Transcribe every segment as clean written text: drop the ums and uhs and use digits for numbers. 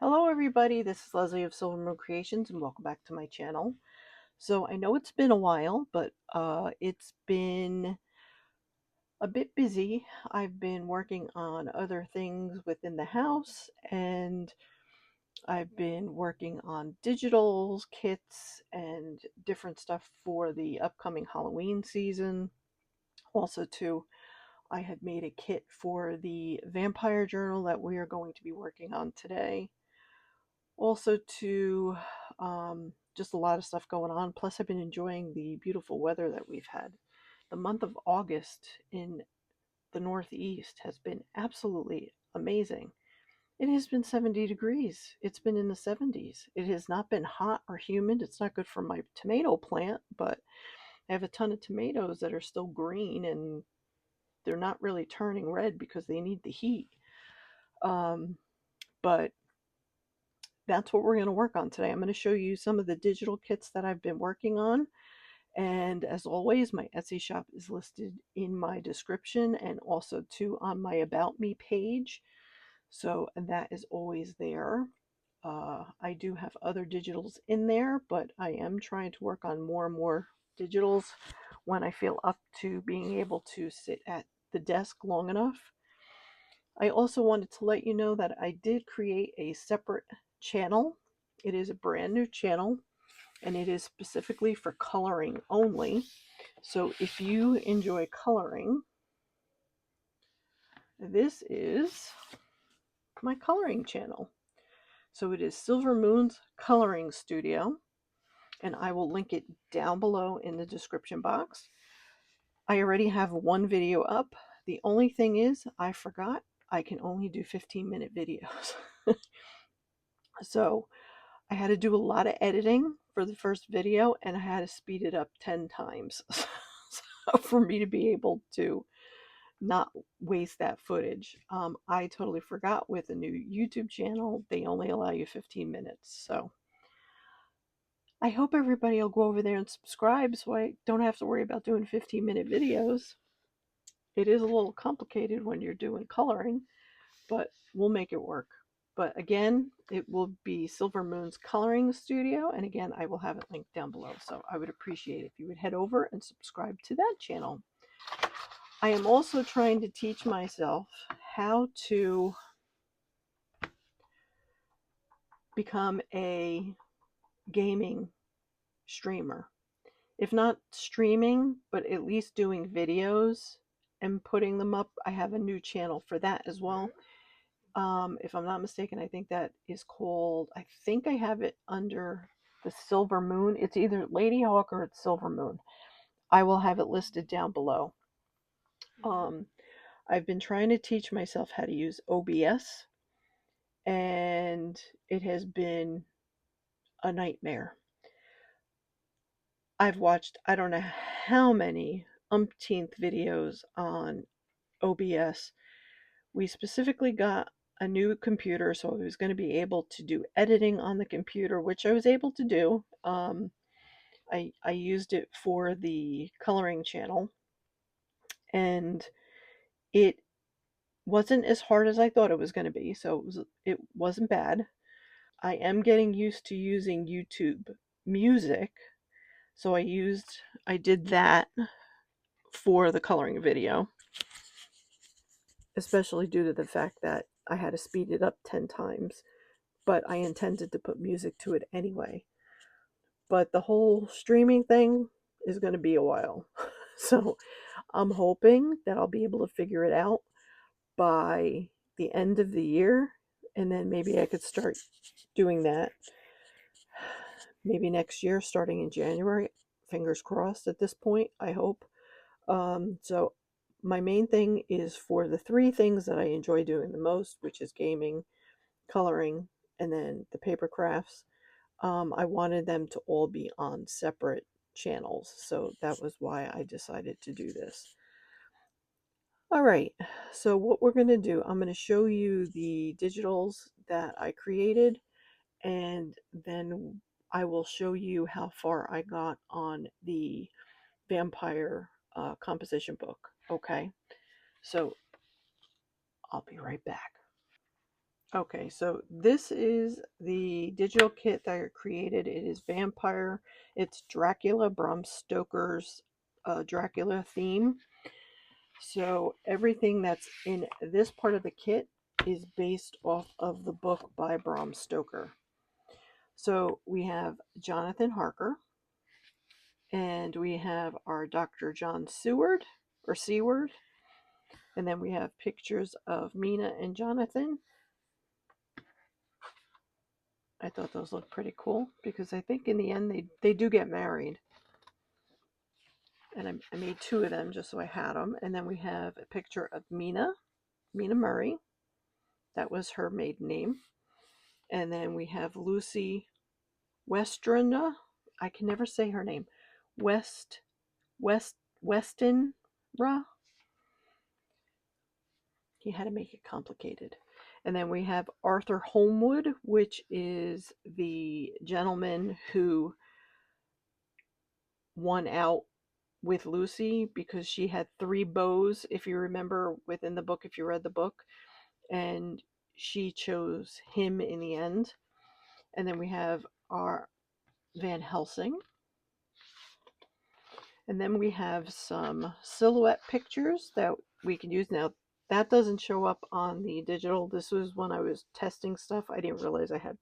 Hello everybody, this is Leslie of Silver Moon Creations and welcome back to my channel. So I know it's been a while, but it's been a bit busy. I've been working on other things within the house and I've been working on digitals, kits, and different stuff for the upcoming Halloween season. Also too, I had made a kit for the vampire journal that we are going to be working on today. Also to just a lot of stuff going on. Plus, I've been enjoying the beautiful weather that we've had. The month of August in the Northeast has been absolutely amazing. It has been 70 degrees. It's been in the 70s. It has not been hot or humid. It's not good for my tomato plant, but I have a ton of tomatoes that are still green and they're not really turning red because they need the heat. But that's what we're going to work on today. I'm going to show you some of the digital kits that I've been working on. And as always, my Etsy shop is listed in my description and also too on my About Me page. So that is always there. I do have other digitals in there, but I am trying to work on more and more digitals when I feel up to being able to sit at the desk long enough. I also wanted to let you know that I did create a separate channel. It is a brand new channel and it is specifically for coloring only. So if you enjoy coloring, this is my coloring channel. So it is Silver Moon's Coloring Studio, and I will link it down below in the description box. I already have one video up. The only thing is, I forgot I can only do 15-minute videos. So I had to do a lot of editing for the first video, and I had to speed it up 10 times so for me to be able to not waste that footage. I totally forgot with a new YouTube channel, they only allow you 15 minutes. So I hope everybody will go over there and subscribe so I don't have to worry about doing 15-minute videos. It is a little complicated when you're doing coloring, but we'll make it work. But again, it will be Silver Moon's Coloring Studio, and again, I will have it linked down below. So I would appreciate it if you would head over and subscribe to that channel. I am also trying to teach myself how to become a gaming streamer. If not streaming, but at least doing videos and putting them up. I have a new channel for that as well. If I'm not mistaken, I think that is called, I think I have it under the Silver Moon. It's either Lady Hawk or it's Silver Moon. I will have it listed down below. I've been trying to teach myself how to use OBS, and it has been a nightmare. I've watched I don't know how many umpteenth videos on OBS. We specifically got a new computer, so I was going to be able to do editing on the computer, which I was able to do. I used it for the coloring channel, and it wasn't as hard as I thought it was going to be, so it wasn't bad. I am getting used to using YouTube Music, so I did that for the coloring video, especially due to the fact that I had to speed it up 10 times, but I intended to put music to it anyway. But the whole streaming thing is going to be a while. So I'm hoping that I'll be able to figure it out by the end of the year, and then maybe I could start doing that maybe next year, starting in January. Fingers crossed at this point, I hope. So my main thing is for the three things that I enjoy doing the most, which is gaming, coloring, and then the paper crafts. I wanted them to all be on separate channels, so that was why I decided to do this. All right, so what we're going to do, I'm going to show you the digitals that I created, and then I will show you how far I got on the vampire composition book. Okay, so I'll be right back. Okay, so this is the digital kit that I created. It is vampire. It's Dracula, Bram Stoker's Dracula theme. So everything that's in this part of the kit is based off of the book by Bram Stoker. So we have Jonathan Harker, and we have our Dr. John Seward, or Seward, and then we have pictures of Mina and Jonathan. I thought those looked pretty cool because I think in the end they do get married. And I made two of them just so I had them. And then we have a picture of Mina Murray. That was her maiden name. And then we have Lucy Westenra. I can never say her name. Westenra. He had to make it complicated. And then we have Arthur Holmwood, which is the gentleman who won out with Lucy because she had three bows, if you remember within the book, if you read the book, and she chose him in the end. And then we have our Van Helsing. And then we have some silhouette pictures that we can use. Now, that doesn't show up on the digital. This was when I was testing stuff. I didn't realize I had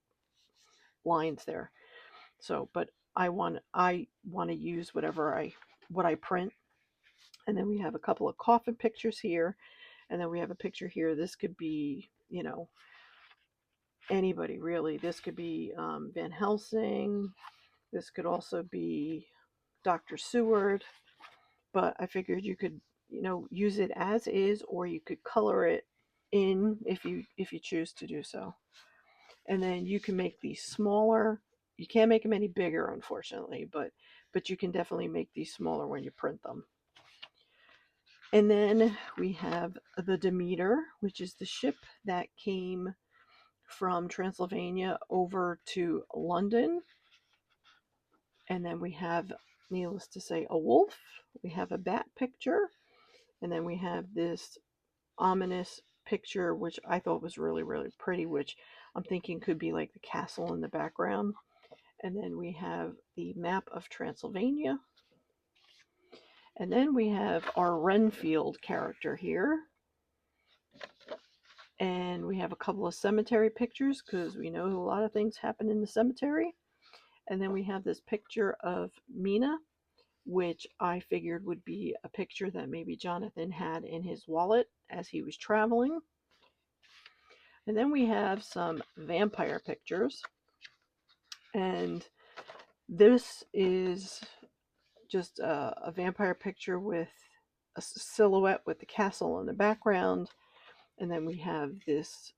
lines there. So, but I want to use what I print. And then we have a couple of coffin pictures here. And then we have a picture here. This could be, anybody really. This could be Van Helsing. This could also be Dr. Seward. But I figured you could, use it as is, or you could color it in if you choose to do so. And then you can make these smaller. You can't make them any bigger, unfortunately, but you can definitely make these smaller when you print them. And then we have the Demeter, which is the ship that came from Transylvania over to London. And then we have, needless to say, a wolf. We have a bat picture. And then we have this ominous picture, which I thought was really, really pretty, which I'm thinking could be like the castle in the background. And then we have the map of Transylvania. And then we have our Renfield character here. And we have a couple of cemetery pictures because we know a lot of things happen in the cemetery. And then we have this picture of Mina, which I figured would be a picture that maybe Jonathan had in his wallet as he was traveling. And then we have some vampire pictures. And this is just a vampire picture with a silhouette with the castle in the background. And then we have this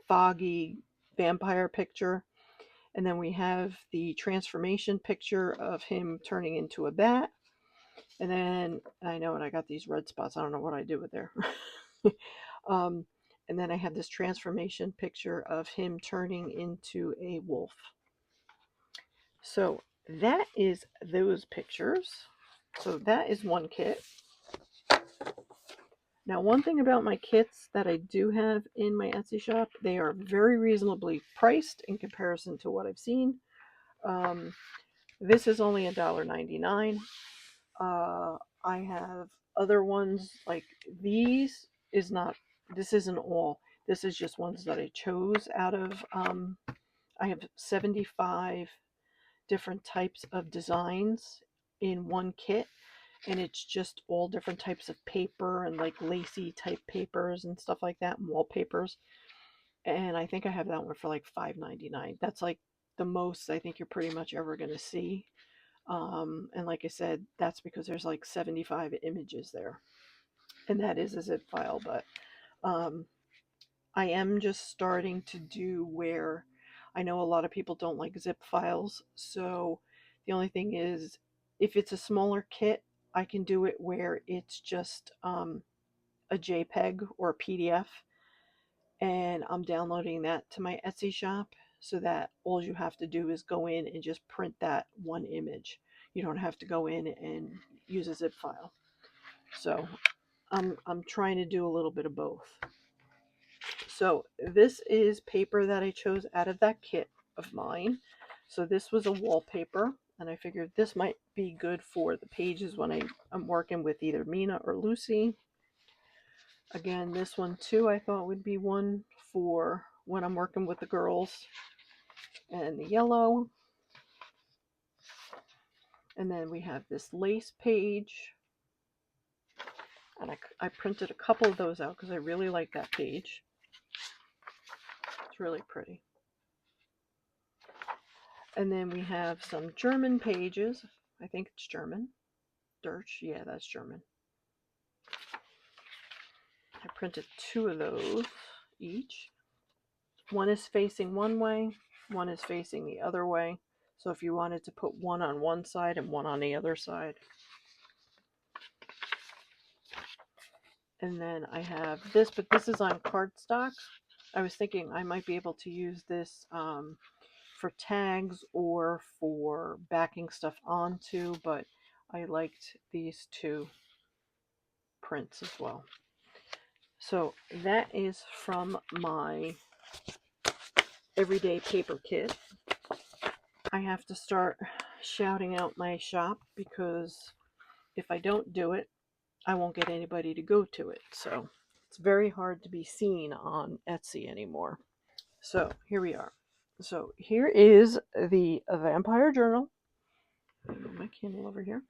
foggy vampire picture. And then we have the transformation picture of him turning into a bat. And then I know, and I got these red spots. I don't know what I did with there. And then I have this transformation picture of him turning into a wolf. So that is those pictures. So that is one kit. Now, one thing about my kits that I do have in my Etsy shop, they are very reasonably priced in comparison to what I've seen. This is only $1.99. I have other ones like these. This isn't all. This is just ones that I chose out of. I have 75 different types of designs in one kit, and it's just all different types of paper and like lacy type papers and stuff like that, and wallpapers. And I think I have that one for like $5.99. That's like the most I think you're pretty much ever going to see. And like I said, that's because there's like 75 images there, and that is a zip file. But I am just starting to do where I know a lot of people don't like zip files. So the only thing is, if it's a smaller kit, I can do it where it's just a JPEG or a PDF, and I'm downloading that to my Etsy shop so that all you have to do is go in and just print that one image. You don't have to go in and use a zip file. So I'm trying to do a little bit of both. So this is paper that I chose out of that kit of mine. So this was a wallpaper, and I figured this might be good for the pages when I'm working with either Mina or Lucy. Again, this one too I thought would be one for when I'm working with the girls. And the yellow. And then we have this lace page. And I printed a couple of those out because I really like that page. It's really pretty. And then we have some German pages. I think it's German. Dirch, yeah, that's German. I printed 2 of those each. One is facing one way, one is facing the other way. So if you wanted to put one on one side and one on the other side. And then I have this, but this is on cardstock. I was thinking I might be able to use this for tags or for backing stuff onto, but I liked these 2 prints as well. So that is from my everyday paper kit. I have to start shouting out my shop because if I don't do it, I won't get anybody to go to it. So it's very hard to be seen on Etsy anymore. So here we are. So here is the Vampire Journal. Move my candle over here.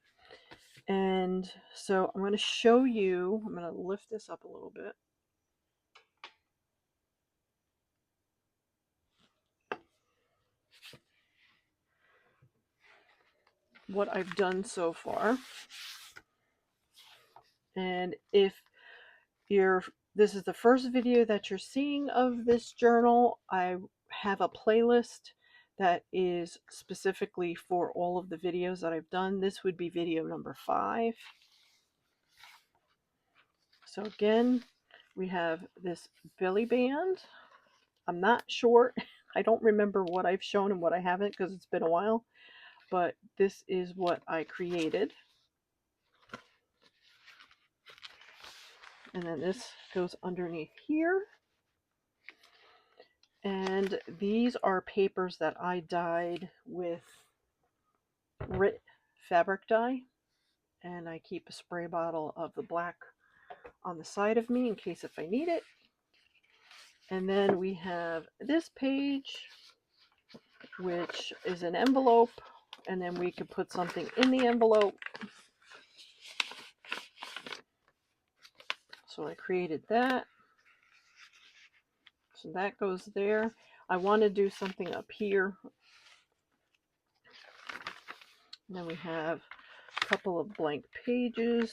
And so I'm going to show you, I'm going to lift this up a little bit. What I've done so far. And if this is the first video that you're seeing of this journal, I have a playlist that is specifically for all of the videos that I've done. This would be video number 5. So again, we have this belly band. I'm not sure. I don't remember what I've shown and what I haven't because it's been a while. But this is what I created. And then this goes underneath here. And these are papers that I dyed with Rit fabric dye. And I keep a spray bottle of the black on the side of me in case if I need it. And then we have this page, which is an envelope. And then we could put something in the envelope. So I created that. So that goes there. I want to do something up here. And then we have a couple of blank pages.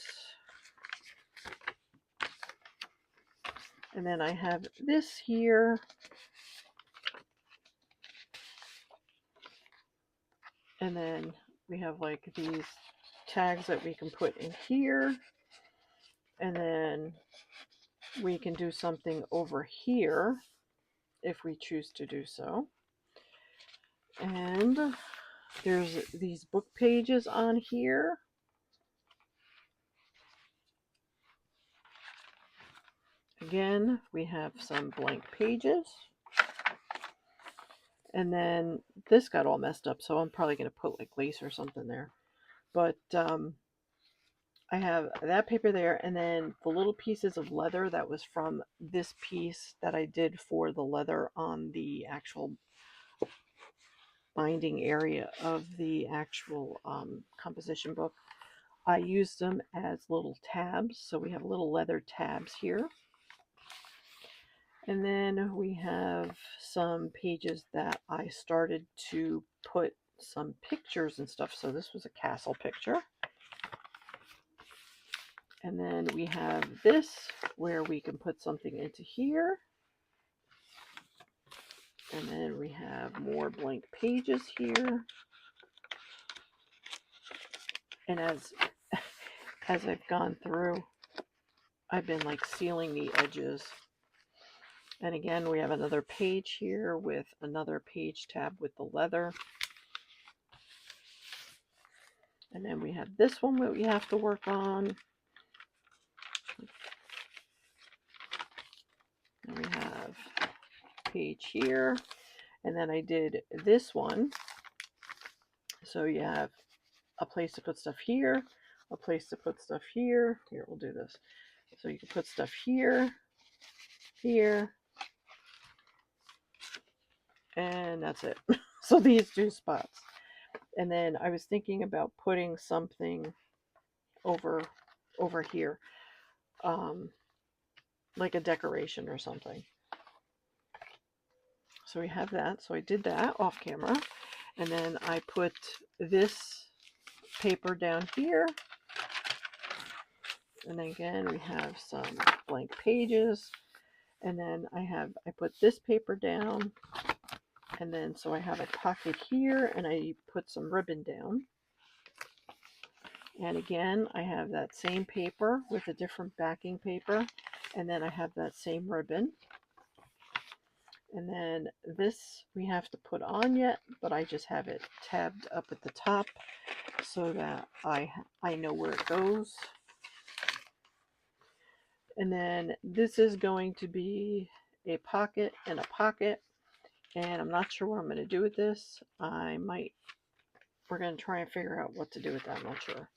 And then I have this here. And then we have like these tags that we can put in here. And then we can do something over here if we choose to do so. And there's these book pages on here. Again, we have some blank pages. And then this got all messed up, so I'm probably going to put like lace or something there. But I have that paper there, and then the little pieces of leather that was from this piece that I did for the leather on the actual binding area of the actual composition book. I used them as little tabs, so we have little leather tabs here. And then we have some pages that I started to put some pictures and stuff. So this was a castle picture. And then we have this where we can put something into here. And then we have more blank pages here. And as I've gone through, I've been like sealing the edges. And again, we have another page here with another page tab with the leather. And then we have this one that we have to work on. And we have page here, and then I did this one. So you have a place to put stuff here, a place to put stuff here. Here, we'll do this. So you can put stuff here, here, and that's it. So these 2 spots. And then I was thinking about putting something over here, like a decoration or something. So we have that. So I did that off camera, and then I put this paper down here, and then again we have some blank pages, and then I put this paper down, and then so I have a pocket here, and I put some ribbon down. And again, I have that same paper with a different backing paper, and then I have that same ribbon. And then this we have to put on yet, but I just have it tabbed up at the top so that I know where it goes. And then this is going to be a pocket and a pocket, and I'm not sure what I'm going to do with this. We're going to try and figure out what to do with that. I'm not sure.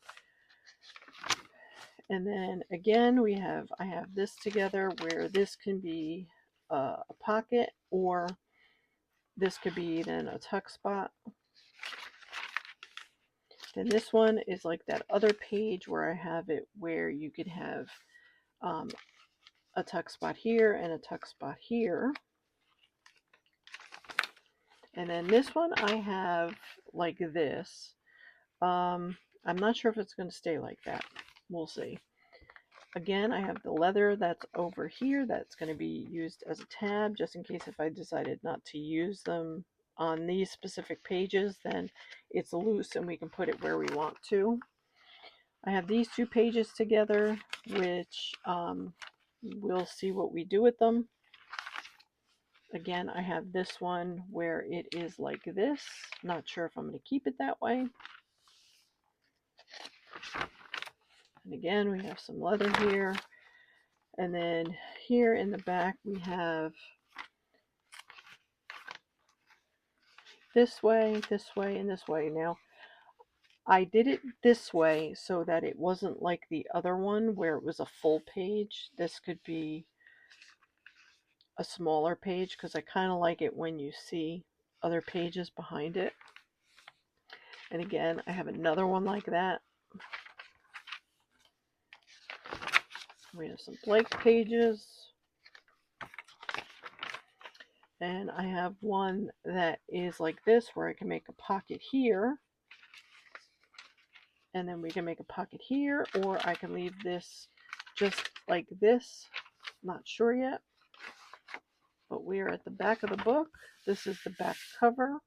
And then again, I have this together where this can be a pocket, or this could be then a tuck spot. Then this one is like that other page where I have it where you could have a tuck spot here and a tuck spot here. And then this one I have like this. I'm not sure if it's going to stay like that. We'll see. Again, I have the leather that's over here that's going to be used as a tab, just in case if I decided not to use them on these specific pages, then it's loose and we can put it where we want to. I have these 2 pages together, which we'll see what we do with them. Again, I have this one where it is like this. Not sure if I'm going to keep it that way. And again, we have some leather here. And then here in the back, we have this way, and this way. Now, I did it this way so that it wasn't like the other one where it was a full page. This could be a smaller page because I kind of like it when you see other pages behind it. And again, I have another one like that. We have some blank pages. And I have one that is like this where I can make a pocket here. And then we can make a pocket here, or I can leave this just like this. Not sure yet. But we are at the back of the book. This is the back cover.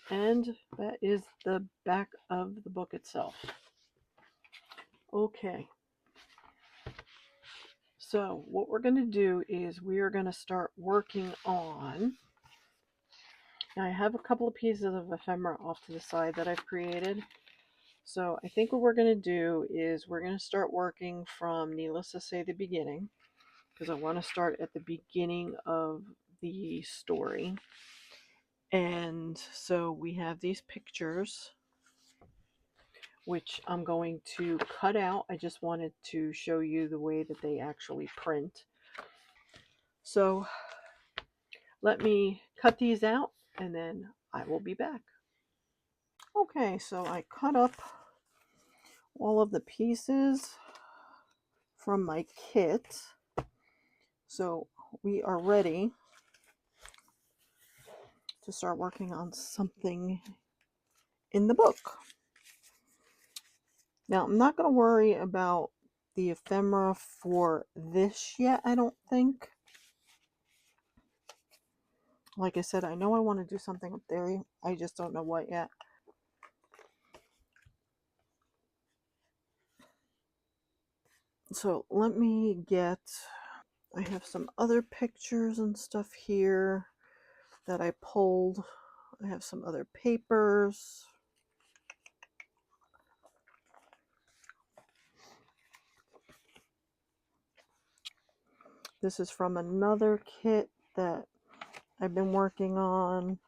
And that is the back of the book itself. Okay. So what we're going to do is we are going to start working on... Now I have a couple of pieces of ephemera off to the side that I've created. So I think what we're going to do is we're going to start working from, needless to say, the beginning. Because I want to start at the beginning of the story. And so we have these pictures, which I'm going to cut out. I just wanted to show you the way that they actually print. So let me cut these out and then I will be back. Okay, so I cut up all of the pieces from my kit. So we are ready to start working on something in the book. Now, I'm not going to worry about the ephemera for this yet, I don't think. Like I said, I know I want to do something up there. I just don't know what yet. So let me get... I have some other pictures and stuff here that I pulled. I have some other papers. This is from another kit that I've been working on.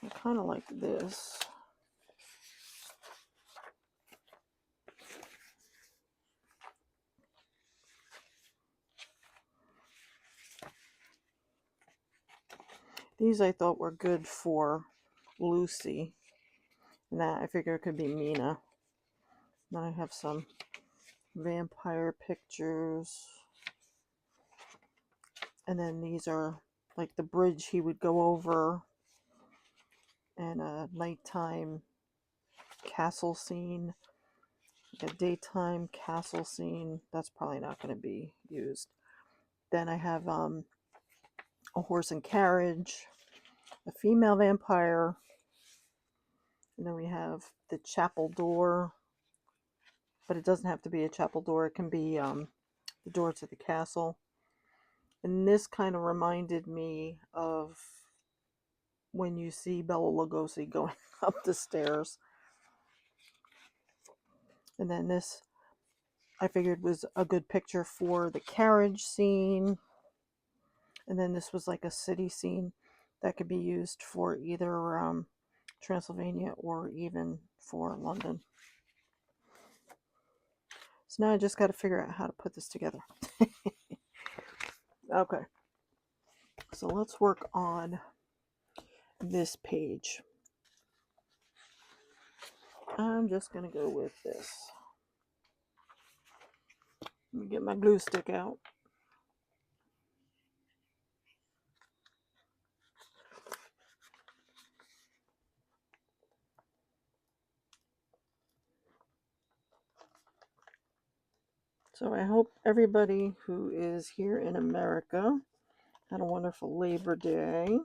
I kind of like this. These I thought were good for Lucy. And that I figure it could be Mina. Then I have some vampire pictures. And then these are like the bridge he would go over. And a nighttime castle scene. Like a daytime castle scene. That's probably not going to be used. Then I have a horse and carriage. A female vampire. And then we have the chapel door. But it doesn't have to be a chapel door. It can be the door to the castle. And this kind of reminded me of when you see Bela Lugosi going up the stairs. And then this, I figured, was a good picture for the carriage scene. And then this was like a city scene that could be used for either Transylvania or even for London. So now I just got to figure out how to put this together. Okay. So let's work on this page. I'm just going to go with this. Let me get my glue stick out. So I hope everybody who is here in America had a wonderful Labor Day.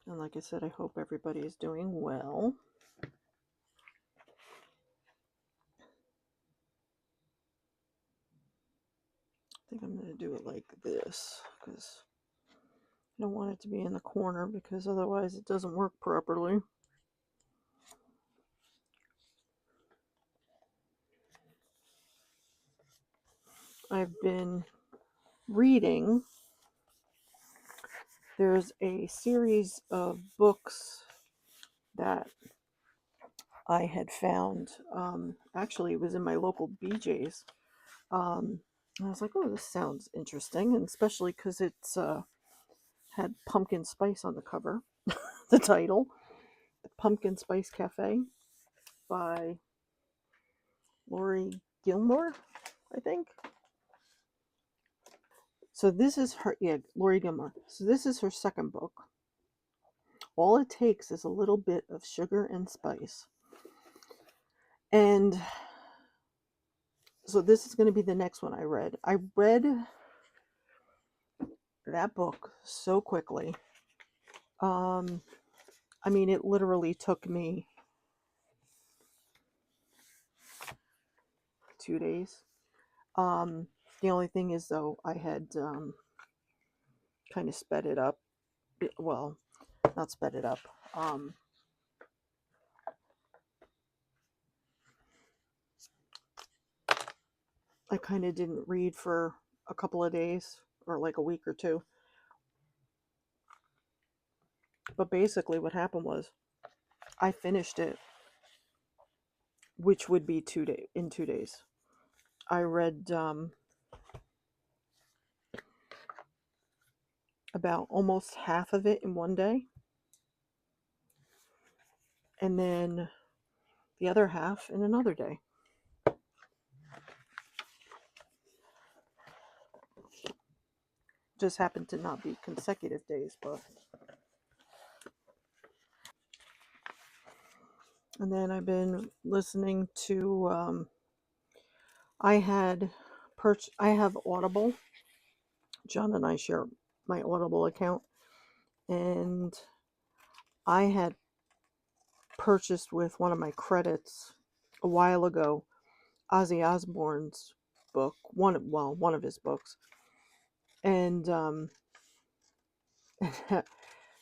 And like I said, I hope everybody is doing well. I think I'm going to do it like this because I don't want it to be in the corner because otherwise it doesn't work properly. I've been reading. There's a series of books that I had found. Actually, it was in my local BJ's. I was like, oh, this sounds interesting, and especially because it's had pumpkin spice on the cover. The title, The Pumpkin Spice Cafe by Lori Gilmore, I think. So this is her, yeah, Lori Gilmore. So this is her second book. All it takes is a little bit of sugar and spice. And so this is going to be the next one I read. I read that book so quickly. I mean, it literally took me 2 days. The only thing is, though, I had kind of sped it up. Well, not sped it up. I kind of didn't read for a couple of days or like a week or two. But basically, what happened was I finished it, which would be in 2 days. I read about almost half of it in one day, and then the other half in another day. Just happened to not be consecutive days, but. And then I've been listening to. I have Audible. John and I share my Audible account, and I had purchased with one of my credits a while ago Ozzy Osbourne's book, one of his books, and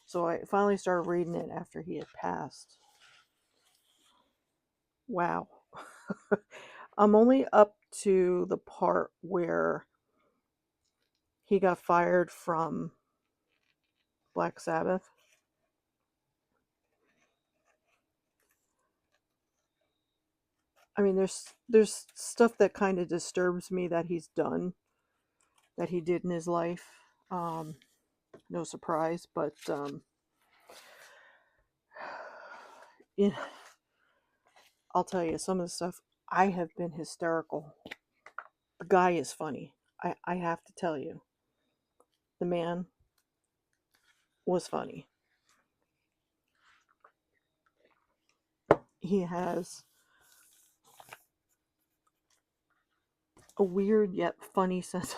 so I finally started reading it after he had passed. Wow. I'm only up to the part where he got fired from Black Sabbath. I mean, there's stuff that kind of disturbs me that he's done, that he did in his life. No surprise, but you know, I'll tell you some of the stuff. I have been hysterical. The guy is funny. I have to tell you, the man was funny. He has a weird yet funny sense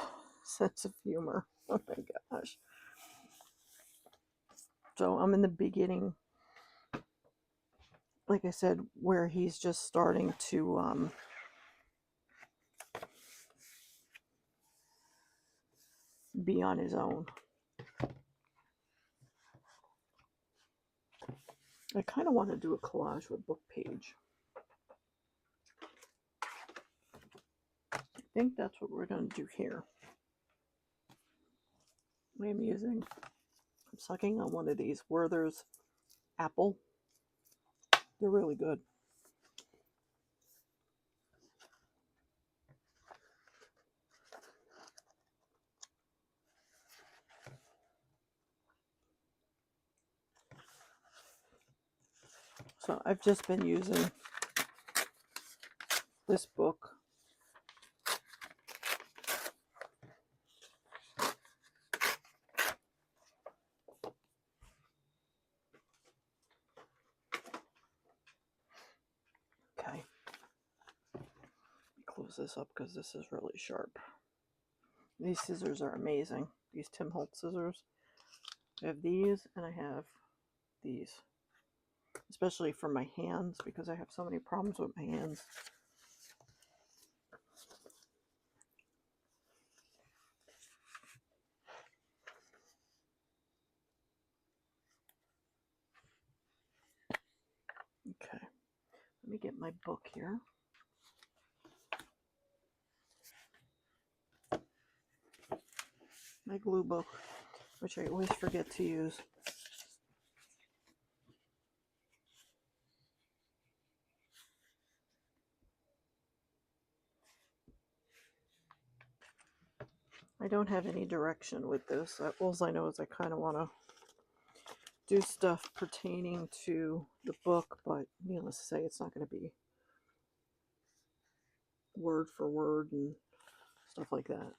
of humor. Oh my gosh. So I'm in the beginning, like I said, where he's just starting to be on his own. I kind of want to do a collage with book page. I think that's what we're going to do here. I'm sucking on one of these Werther's apple. They're really good. So I've just been using this book. Okay. Close this up because this is really sharp. These scissors are amazing. These Tim Holtz scissors. I have these and I have these. Especially for my hands because I have so many problems with my hands. Okay. Let me get my book here. My glue book, which I always forget to use. I don't have any direction with this. All I know is I kind of want to do stuff pertaining to the book, but needless to say, it's not going to be word for word and stuff like that.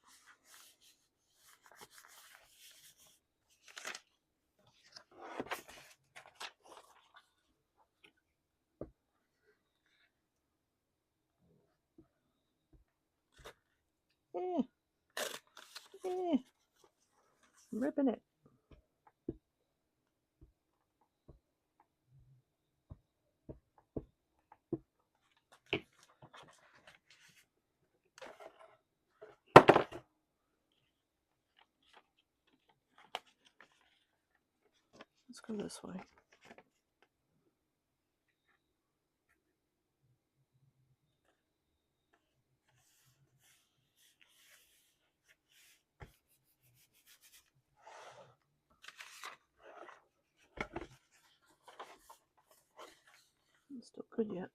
I'm ripping it. Let's go this way. It's still good yet.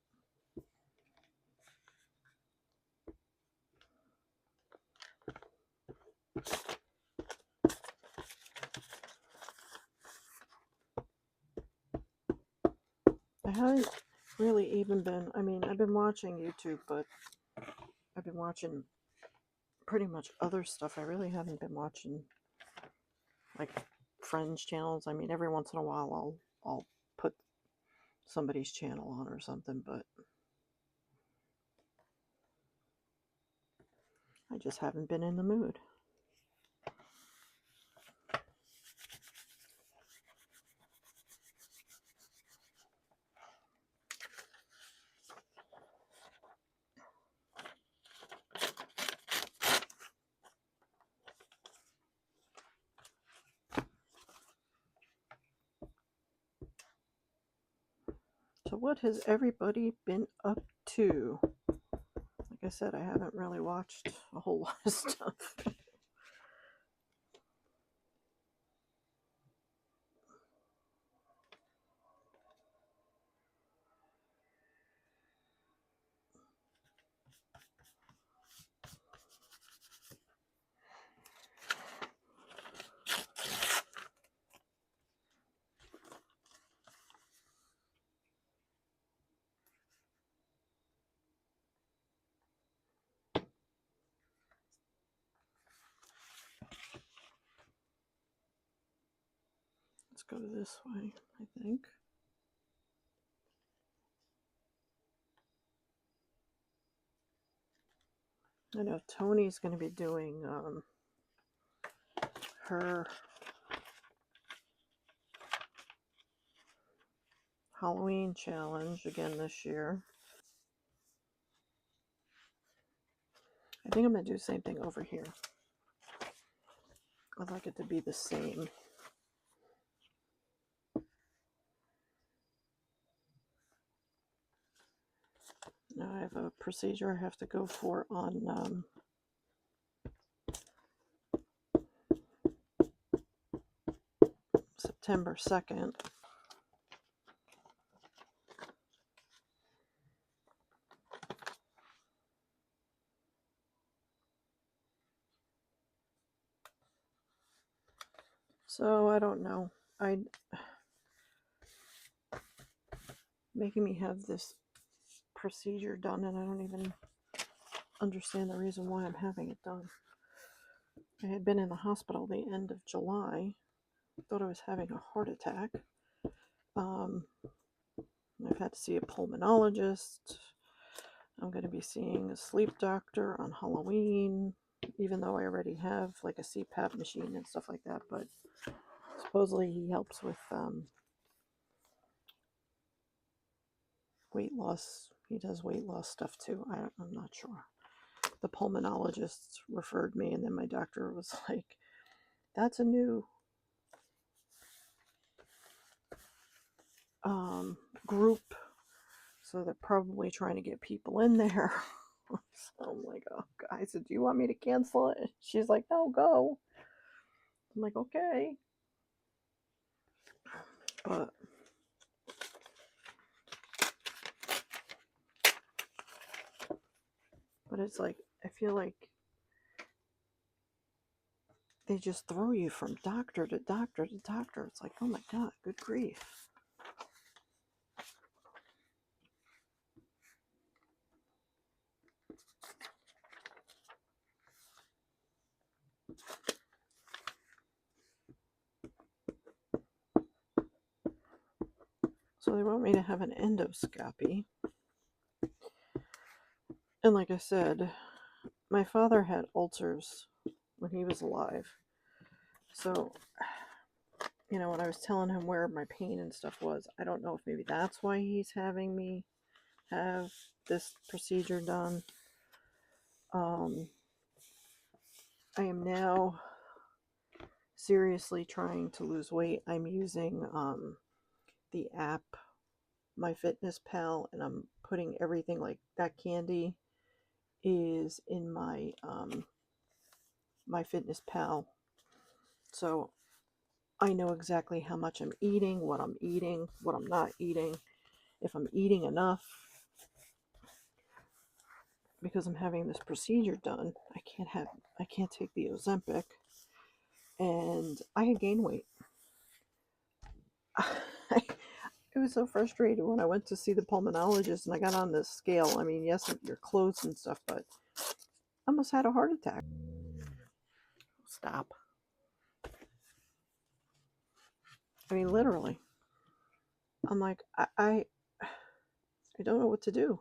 I haven't really even been, I mean, I've been watching YouTube, but I've been watching pretty much other stuff. I really haven't been watching like friends' channels. I mean, every once in a while I'll put somebody's channel on or something, but I just haven't been in the mood. So what has everybody been up to? Like I said, I haven't really watched a whole lot of stuff. Let's go this way, I think. I know Tony's going to be doing her Halloween challenge again this year. I think I'm going to do the same thing over here. I'd like it to be the same. Now I have a procedure I have to go for on September 2nd. So I don't know. Making me have this procedure done, and I don't even understand the reason why I'm having it done. I had been in the hospital the end of July. Thought I was having a heart attack. I've had to see a pulmonologist. I'm going to be seeing a sleep doctor on Halloween, even though I already have like a CPAP machine and stuff like that. But supposedly he helps with weight loss. He does weight loss stuff too. I'm not sure. The pulmonologist referred me, and then my doctor was like, that's a new group, so they're probably trying to get people in there. So I'm like, oh, I said, do you want me to cancel it? She's like, no, go. I'm like, okay. But it's like, I feel like they just throw you from doctor to doctor to doctor. It's like, oh my God, good grief. So they want me to have an endoscopy. And like I said, my father had ulcers when he was alive. So, you know, when I was telling him where my pain and stuff was, I don't know if maybe that's why he's having me have this procedure done. I am now seriously trying to lose weight. I'm using the app MyFitnessPal, and I'm putting everything, like that candy is in my MyFitnessPal, so I know exactly how much I'm eating, what I'm not eating, if I'm eating enough. Because I'm having this procedure done, I can't take the Ozempic, and I had gained weight. It was so frustrated when I went to see the pulmonologist and I got on this scale. I mean, yes, your clothes and stuff, but I almost had a heart attack. Stop. I mean, literally. I'm like, I don't know what to do.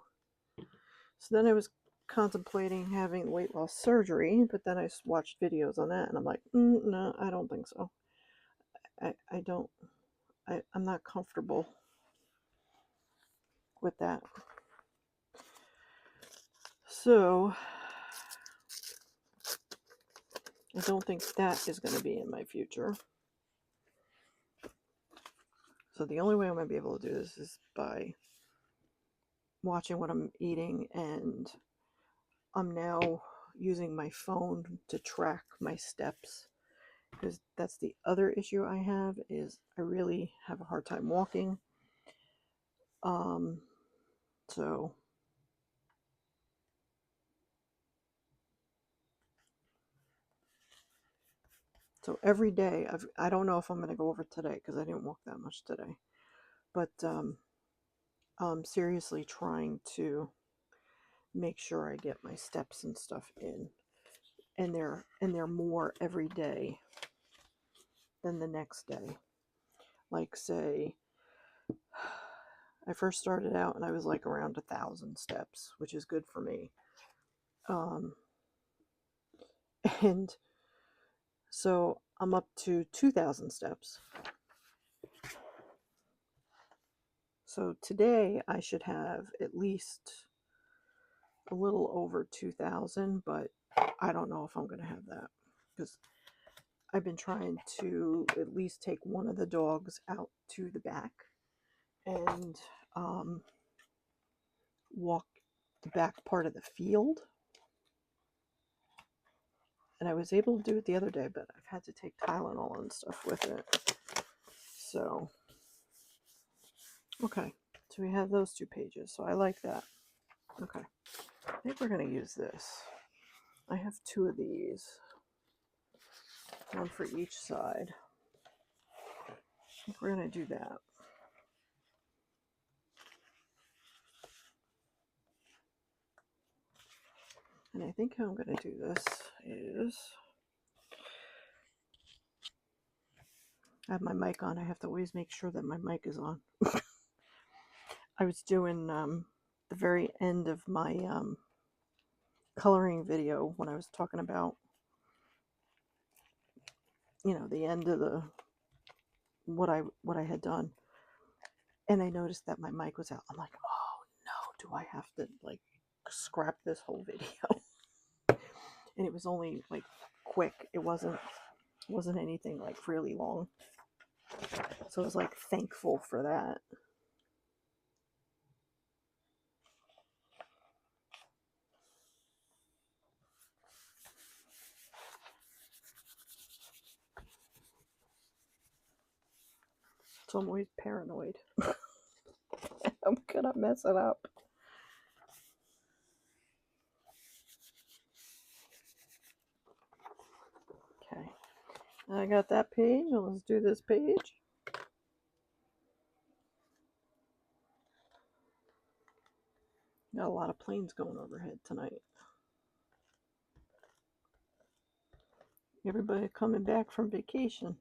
So then I was contemplating having weight loss surgery, but then I watched videos on that, and I'm like, no, I don't think so. I'm not comfortable with that. So I don't think that is going to be in my future. So the only way I'm going to be able to do this is by watching what I'm eating, and I'm now using my phone to track my steps, because that's the other issue I have, is I really have a hard time walking. So every day, I don't know if I'm going to go over today because I didn't walk that much today, but I'm seriously trying to make sure I get my steps and stuff in, and they're more every day than the next day. Like, say, I first started out and I was like around 1,000 steps, which is good for me. And so I'm up to 2,000 steps. So today I should have at least a little over 2,000, but I don't know if I'm going to have that, because I've been trying to at least take one of the dogs out to the back and walk the back part of the field. And I was able to do it the other day, but I've had to take Tylenol and stuff with it. So, okay. So we have those 2 pages. So I like that. Okay. I think we're going to use this. I have 2 of these. One for each side. I think we're going to do that. And I think how I'm going to do this is, I have my mic on. I have to always make sure that my mic is on. I was doing the very end of my coloring video when I was talking about, the end of the what I had done, and I noticed that my mic was out. I'm like, oh no, do I have to like scrap this whole video? And it was only like quick. It wasn't anything like really long. So I was like thankful for that. So I'm always paranoid. I'm gonna mess it up. Okay. I got that page. Let's do this page. Got a lot of planes going overhead tonight. Everybody coming back from vacation.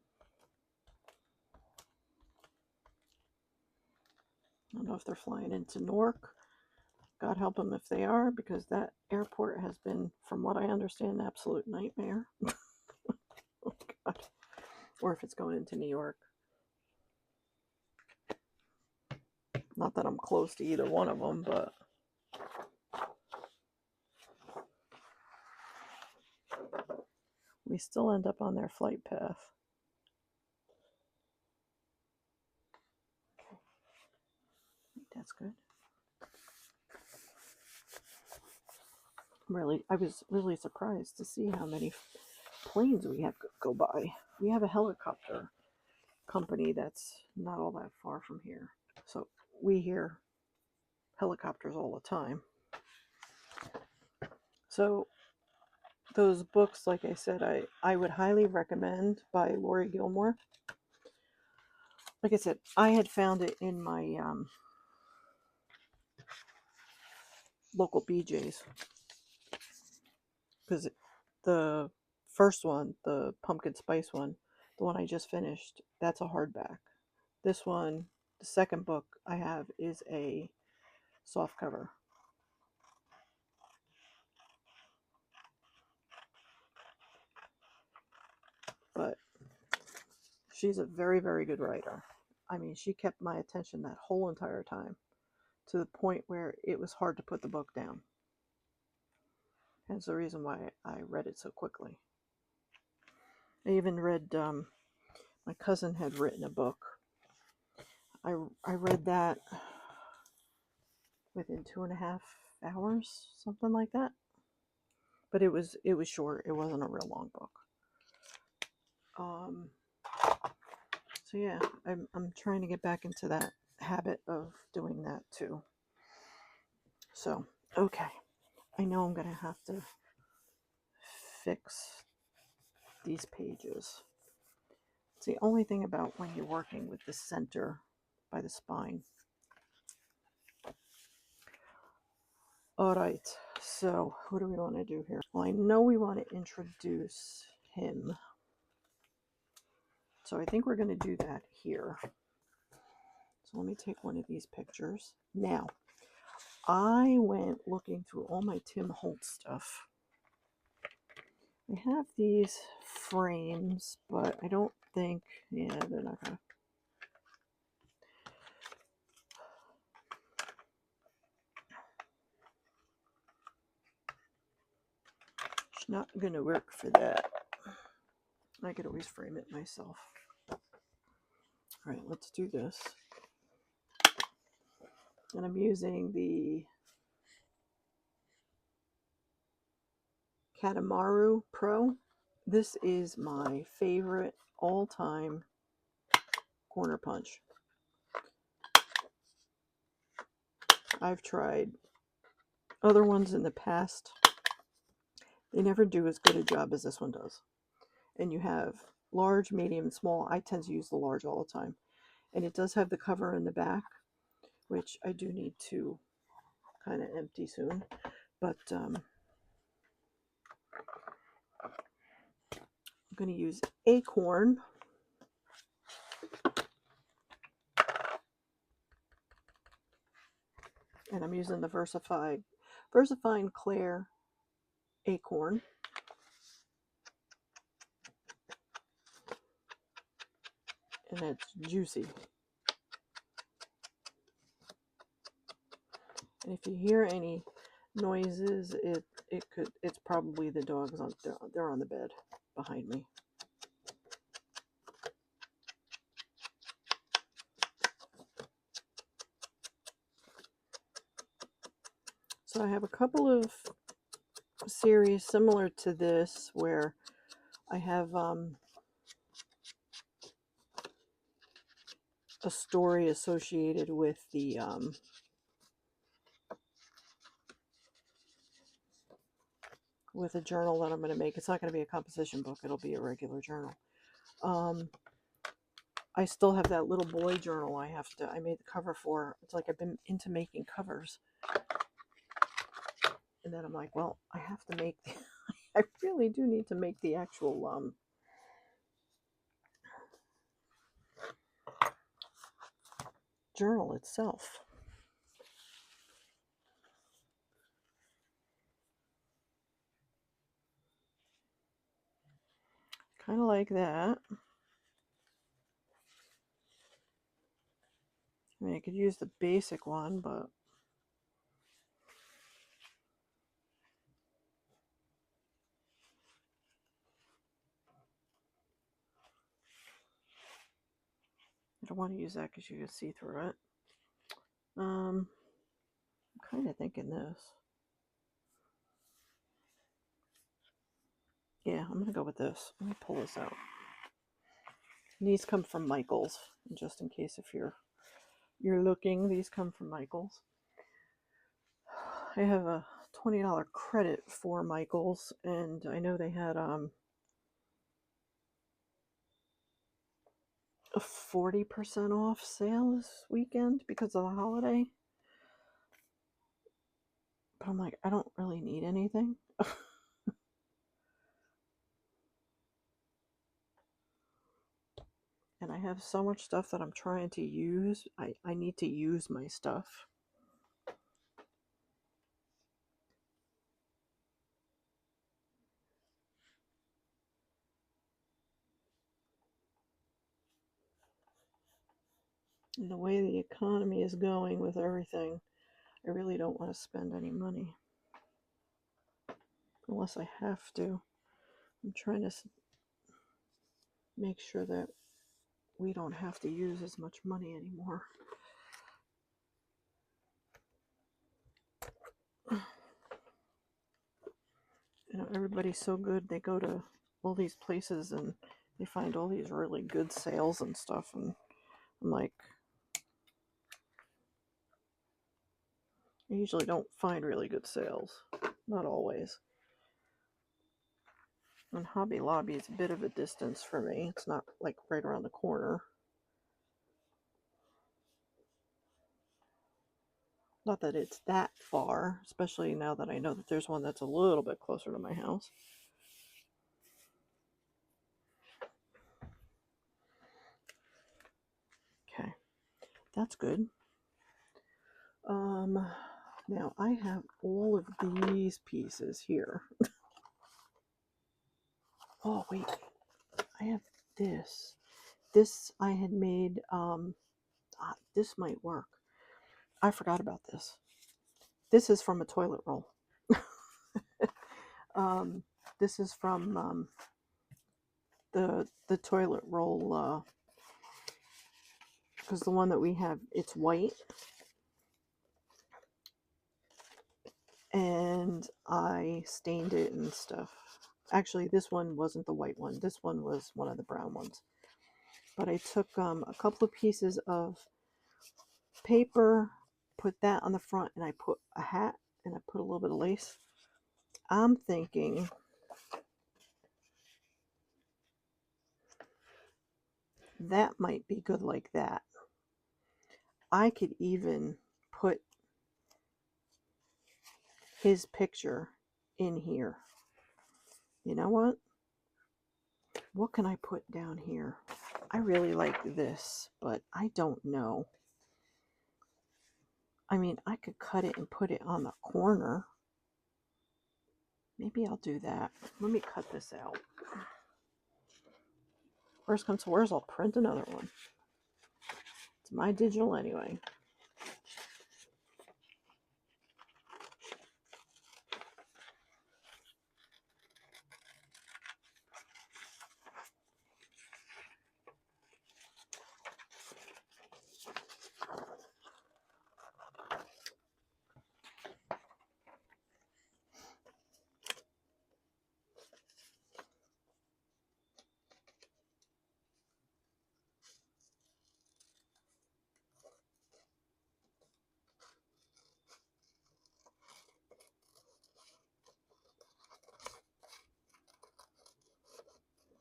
I don't know if they're flying into Newark. God help them if they are, because that airport has been, from what I understand, an absolute nightmare. Oh, God. Or if it's going into New York. Not that I'm close to either one of them, but we still end up on their flight path. Okay. I think that's good. I was really surprised to see how many planes we have go by. We have a helicopter company that's not all that far from here, so we hear helicopters all the time. So those books, like I said, I would highly recommend, by Lori Gilmore. Like I said, I had found it in my local BJ's, because the first one, the pumpkin spice one, the one I just finished, that's a hardback. This one, the second book I have, is a soft cover. But she's a very, very good writer. I mean, she kept my attention that whole entire time, to the point where it was hard to put the book down. That's the reason why I read it so quickly. I even read, my cousin had written a book. I read that within 2.5 hours, something like that. But it was short. It wasn't a real long book. So yeah, I'm trying to get back into that habit of doing that too. So okay, I know I'm gonna have to fix these pages. It's the only thing about when you're working with the center by the spine. All right, so what do we want to do here? Well, I know we want to introduce him. So I think we're going to do that here. So let me take one of these pictures. Now, I went looking through all my Tim Holtz stuff. I have these frames, but I don't think, yeah, they're not going to. It's not going to work for that. I could always frame it myself. All right, let's do this. And I'm using the Katamaru Pro. This is my favorite all-time corner punch. I've tried other ones in the past. They never do as good a job as this one does. And you have large, medium, small. I tend to use the large all the time. And it does have the cover in the back, which I do need to kind of empty soon. But I'm going to use Acorn. And I'm using the VersaFine Claire Acorn. And it's juicy. And if you hear any noises, it's probably the dogs they're on the bed behind me. So I have a couple of series similar to this where I have a story associated with the with a journal that I'm going to make. It's not going to be a composition book. It'll be a regular journal. I still have that little boy journal I made the cover for. It's like I've been into making covers. And then I'm like, well, I have to make, I really do need to make the actual journal itself. Kind of like that. I mean, I could use the basic one, but I don't want to use that because you can see through it. I'm kind of thinking this. Yeah, I'm going to go with this. Let me pull this out. And these come from Michael's, just in case if you're looking, these come from Michael's. I have a $20 credit for Michael's, and I know they had a 40% off sale this weekend because of the holiday. But I'm like, I don't really need anything. And I have so much stuff that I'm trying to use. I need to use my stuff. And the way the economy is going with everything, I really don't want to spend any money. Unless I have to. I'm trying to make sure that we don't have to use as much money anymore. You know, everybody's so good. They go to all these places and they find all these really good sales and stuff. And I'm like, I usually don't find really good sales. Not always. And Hobby Lobby is a bit of a distance for me. It's not like right around the corner. Not that it's that far, especially now that I know that there's one that's a little bit closer to my house. Okay, that's good. Now I have all of these pieces here. Oh wait, I have this. This I had made. This might work. I forgot about this. This is from a toilet roll. This is from the toilet roll, because the one that we have, it's white, and I stained it and stuff. Actually, this one wasn't the white one. This one was one of the brown ones. But I took a couple of pieces of paper, put that on the front, and I put a hat, and I put a little bit of lace. I'm thinking that might be good like that. I could even put his picture in here. You know what? What can I put down here? I really like this, but I don't know. I mean, I could cut it and put it on the corner. Maybe I'll do that. Let me cut this out. Worst comes to worst, I'll print another one. It's my digital anyway.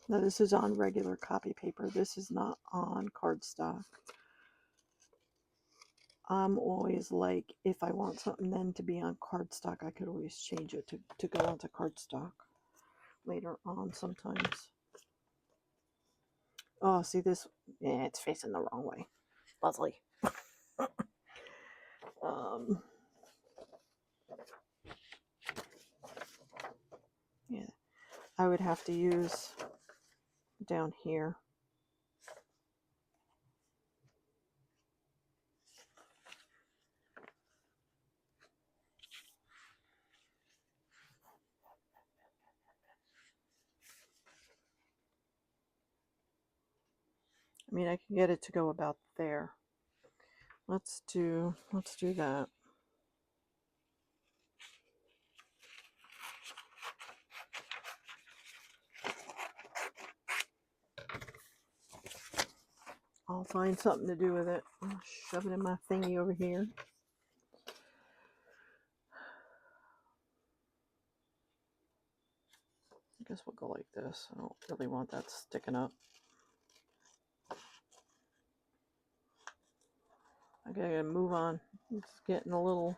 Now this is on regular copy paper. This is not on cardstock. I'm always like, if I want something then to be on cardstock, I could always change it to go onto cardstock later on sometimes. Oh, see this? Yeah, it's facing the wrong way. Leslie. Yeah, I would have to use down here. I mean, I can get it to go about there. Let's do that. I'll find something to do with it. I'll shove it in my thingy over here. I guess we'll go like this. I don't really want that sticking up. I gotta move on. It's getting a little...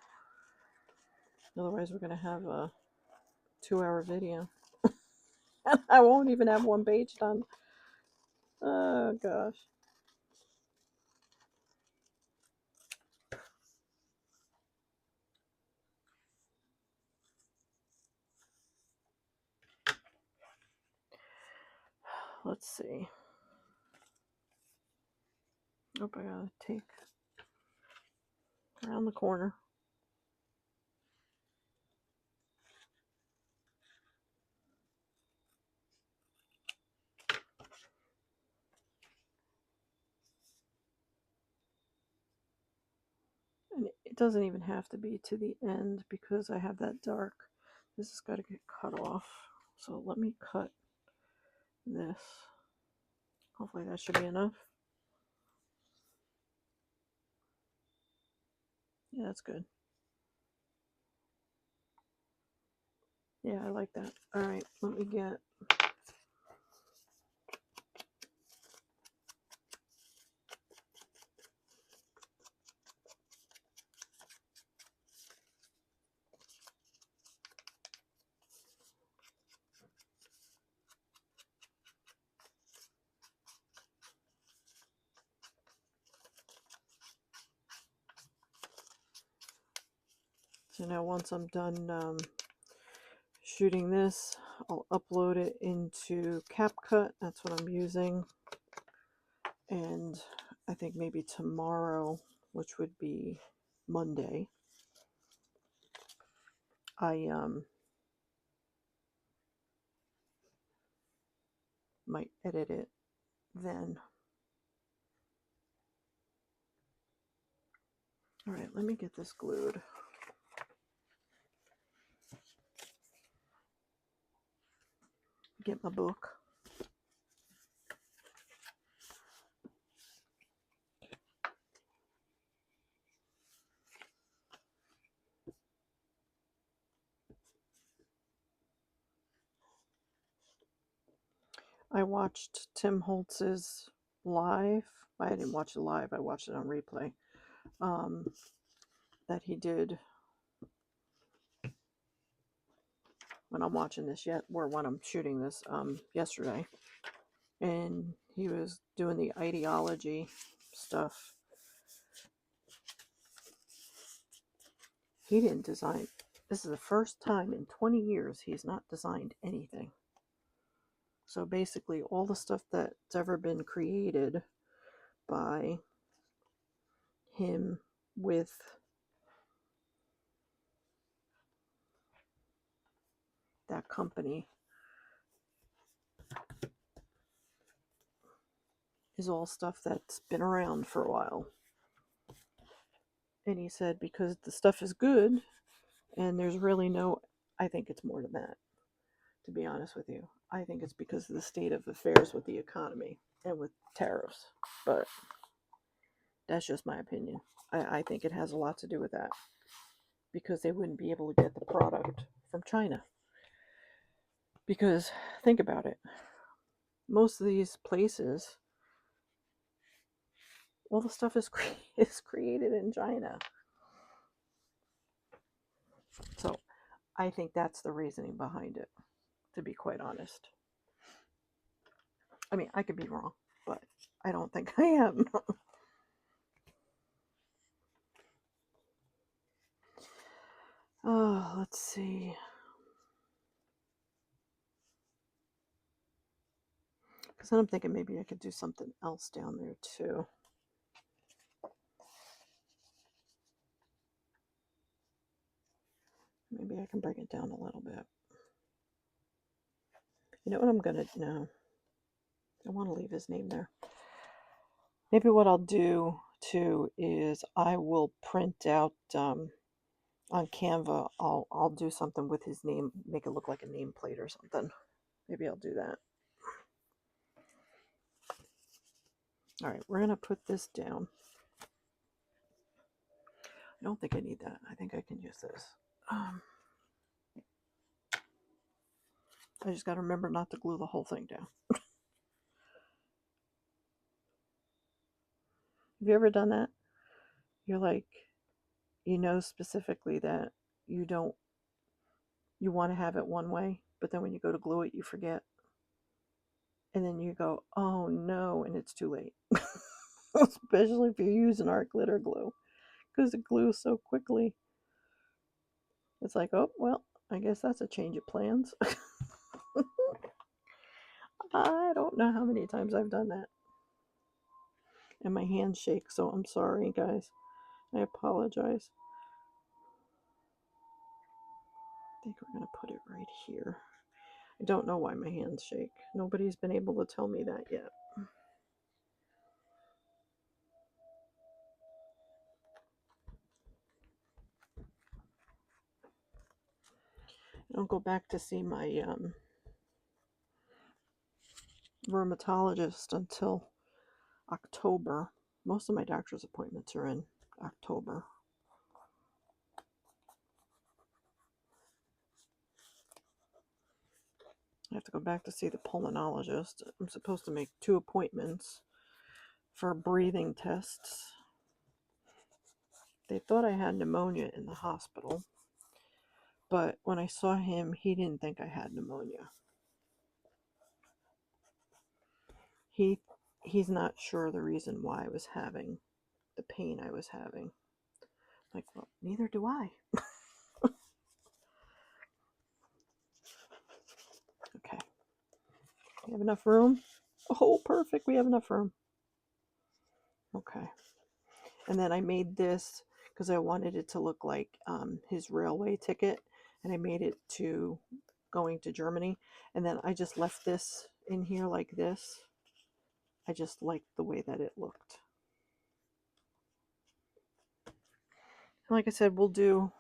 Otherwise we're gonna have a 2-hour video. And I won't even have one page done. Oh gosh. Let's see. Oh, I gotta take around the corner. And it doesn't even have to be to the end because I have that dark This has got to get cut off. So let me cut this. Hopefully that should be enough. Yeah, that's good. Yeah, I like that. All right, let me get... So now once I'm done shooting this, I'll upload it into CapCut. That's what I'm using. And I think maybe tomorrow, which would be Monday, I might edit it then. All right, let me get this glued. Get my book. I watched Tim Holtz's live. I didn't watch it live. I watched it on replay. That he did when I'm watching this or when I'm shooting this yesterday. And he was doing the ideology stuff. He didn't design. This is the first time in 20 years he's not designed anything. So basically all the stuff that's ever been created by him with that company is all stuff that's been around for a while. And he said because the stuff is good and there's really no... I think it's more than that, to be honest with you. I think it's because of the state of affairs with the economy and with tariffs. But that's just my opinion. I think it has a lot to do with that. Because they wouldn't be able to get the product from China. Because, think about it. Most of these places, all the stuff is created in China. So, I think that's the reasoning behind it, to be quite honest. I mean, I could be wrong, but I don't think I am. Oh, let's see. Because then I'm thinking maybe I could do something else down there too. Maybe I can bring it down a little bit. You know what I'm going to... No. I want to leave his name there. Maybe what I'll do too is I will print out on Canva. I'll do something with his name, make it look like a nameplate or something. Maybe I'll do that. All right, we're gonna put this down. I don't think I need that. I think I can use this. I just got to remember not to glue the whole thing down. Have you ever done that? You're like, you know specifically that you want to have it one way, but then when you go to glue it, you forget. And then you go, oh no, and it's too late. Especially if you're using art glitter glue, because it glues so quickly. It's like, oh, well, I guess that's a change of plans. I don't know how many times I've done that. And my hands shake, so I'm sorry, guys. I apologize. I think we're going to put it right here. I don't know why my hands shake. Nobody's been able to tell me that yet. I don't go back to see my rheumatologist until October. Most of my doctor's appointments are in October. I have to go back to see the pulmonologist. I'm supposed to make 2 appointments for breathing tests. They thought I had pneumonia in the hospital, but when I saw him, he didn't think I had pneumonia. He's not sure the reason why I was having the pain I was having. Like, well, neither do I. Okay. We have enough room? Oh, perfect. We have enough room. Okay. And then I made this because I wanted it to look like his railway ticket, and I made it to going to Germany. And then I just left this in here like this. I just liked the way that it looked. Like I said, I'll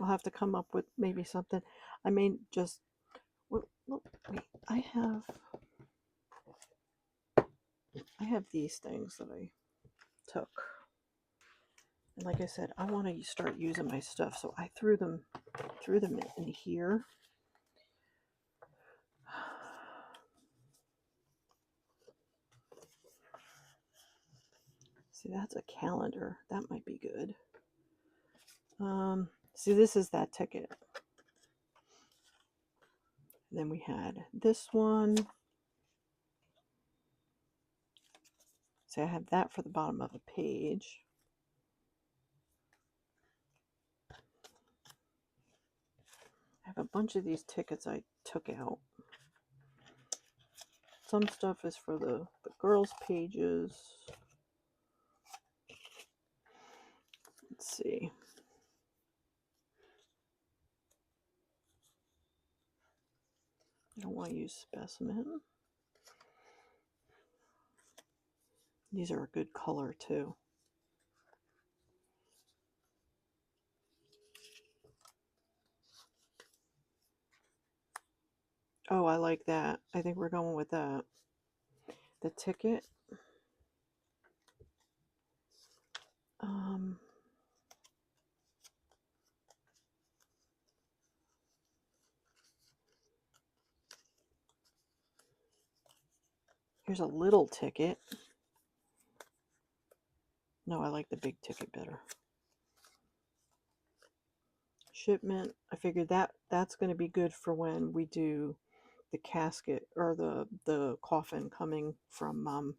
have to come up with maybe something. I may just, wait, I have these things that I took. And like I said, I want to start using my stuff, so I threw them in here. See, that's a calendar. That might be good. See, this is that ticket. And then we had this one. See, I have that for the bottom of a page. I have a bunch of these tickets I took out. Some stuff is for the girls' pages. Let's see. I don't want to use specimen. These are a good color too. Oh, I like that. I think we're going with that. The ticket. Here's a little ticket. No, I like the big ticket better. Shipment. I figured that's going to be good for when we do the casket or the coffin coming from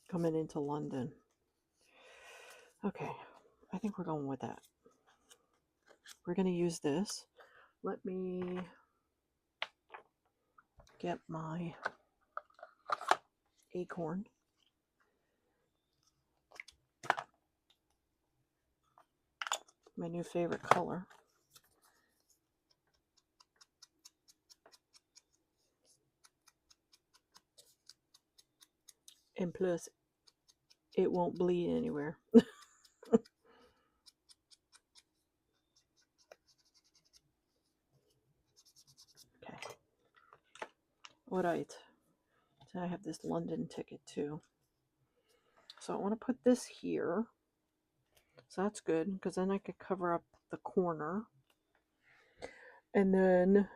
coming into London. Okay, I think we're going with that. We're going to use this. Let me get my acorn. My new favorite color. And plus, it won't bleed anywhere. Okay. Alright. So I have this London ticket too. So I want to put this here. So that's good, because then I could cover up the corner. And then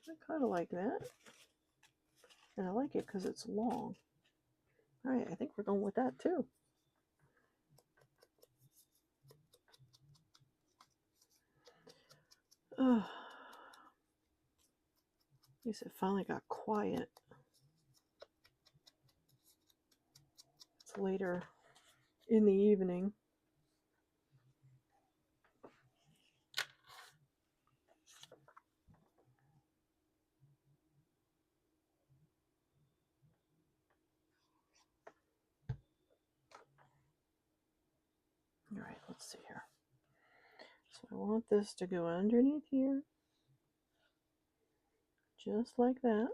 I kind of like that. And I like it because it's long. Alright, I think we're going with that too. At least it finally got quiet. It's later in the evening. Alright, let's see here. So I want this to go underneath here. Just like that.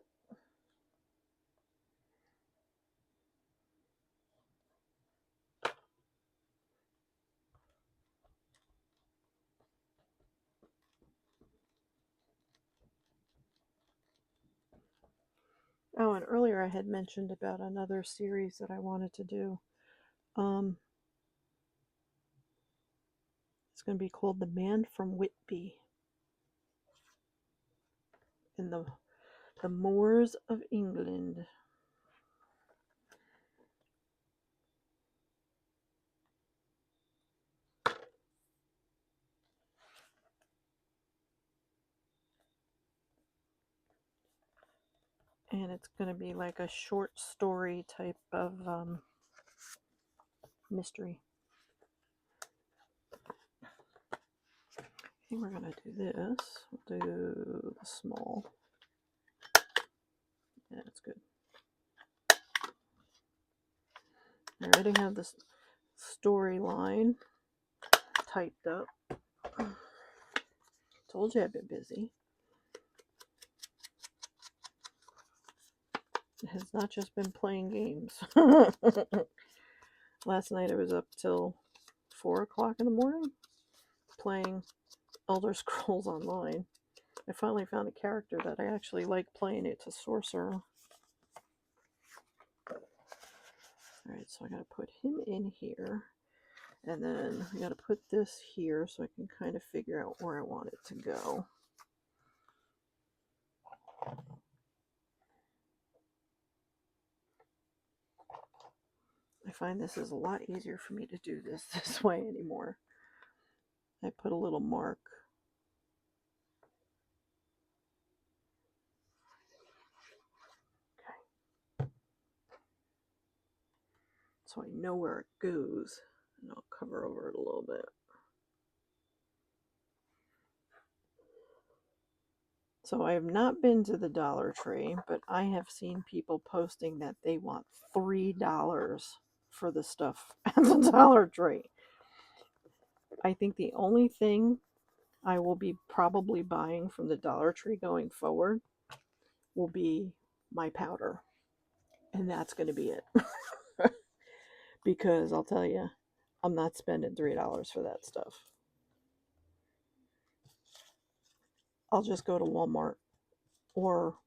Oh, and earlier I had mentioned about another series that I wanted to do. It's going to be called The Man from Whitby in the moors of England. And it's going to be like a short story type of mystery. I think we're going to do this. We'll do the small. Yeah, that's good. I already have this storyline typed up. Told you I've been busy. It has not just been playing games. Last night I was up till 4 o'clock in the morning playing Elder Scrolls Online. I finally found a character that I actually like playing. It's a sorcerer. Alright, so I gotta put him in here. And then I gotta put this here so I can kind of figure out where I want it to go. I find this is a lot easier for me to do this way anymore. I put a little mark. Okay. So I know where it goes. And I'll cover over it a little bit. So I have not been to the Dollar Tree, but I have seen people posting that they want $3 for the stuff at the Dollar Tree. I think the only thing I will be probably buying from the Dollar Tree going forward will be my powder. And that's going to be it. Because I'll tell you, I'm not spending $3 for that stuff. I'll just go to Walmart or,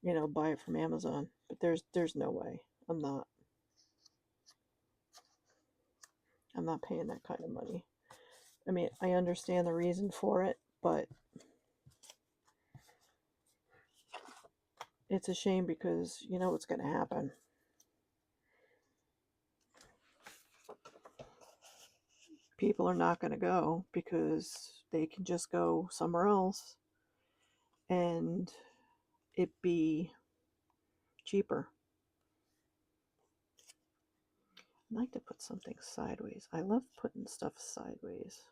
buy it from Amazon. But there's no way. I'm not paying that kind of money. I mean, I understand the reason for it, but it's a shame because you know what's going to happen. People are not going to go because they can just go somewhere else and it be cheaper. I like to put something sideways. I love putting stuff sideways.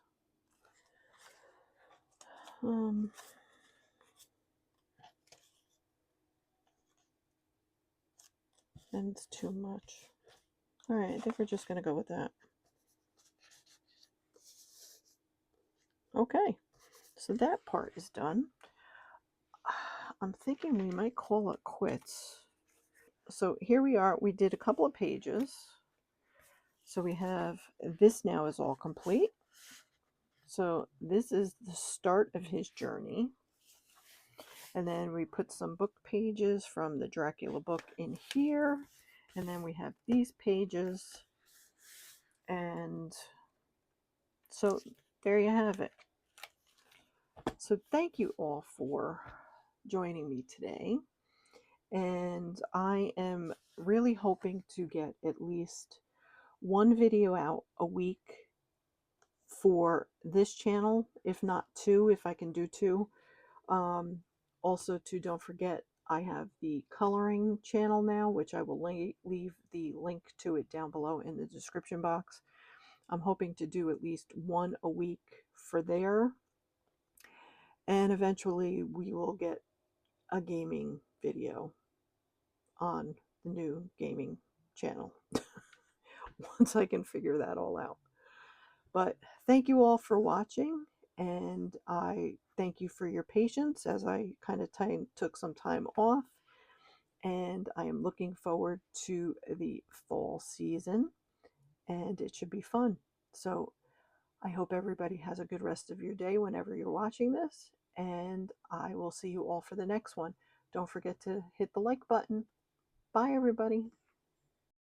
And it's too much. Alright, I think we're just going to go with that. Okay, so that part is done. I'm thinking we might call it quits. So here we are. We did a couple of pages. So we have this now is all complete. So this is the start of his journey. And then we put some book pages from the Dracula book in here. And then we have these pages. And so there you have it. So thank you all for joining me today. And I am really hoping to get at least one video out a week for this channel, if not two, if I can do two. Also, don't forget, I have the coloring channel now, which I will leave the link to it down below in the description box. I'm hoping to do at least one a week for there. And eventually we will get a gaming video on the new gaming channel once I can figure that all out. But thank you all for watching, And I thank you for your patience as I kind of took some time off. And I am looking forward to the fall season, and it should be fun. So I hope everybody has a good rest of your day whenever you're watching this, and I will see you all for the next one. Don't forget to hit the like button. Bye, everybody.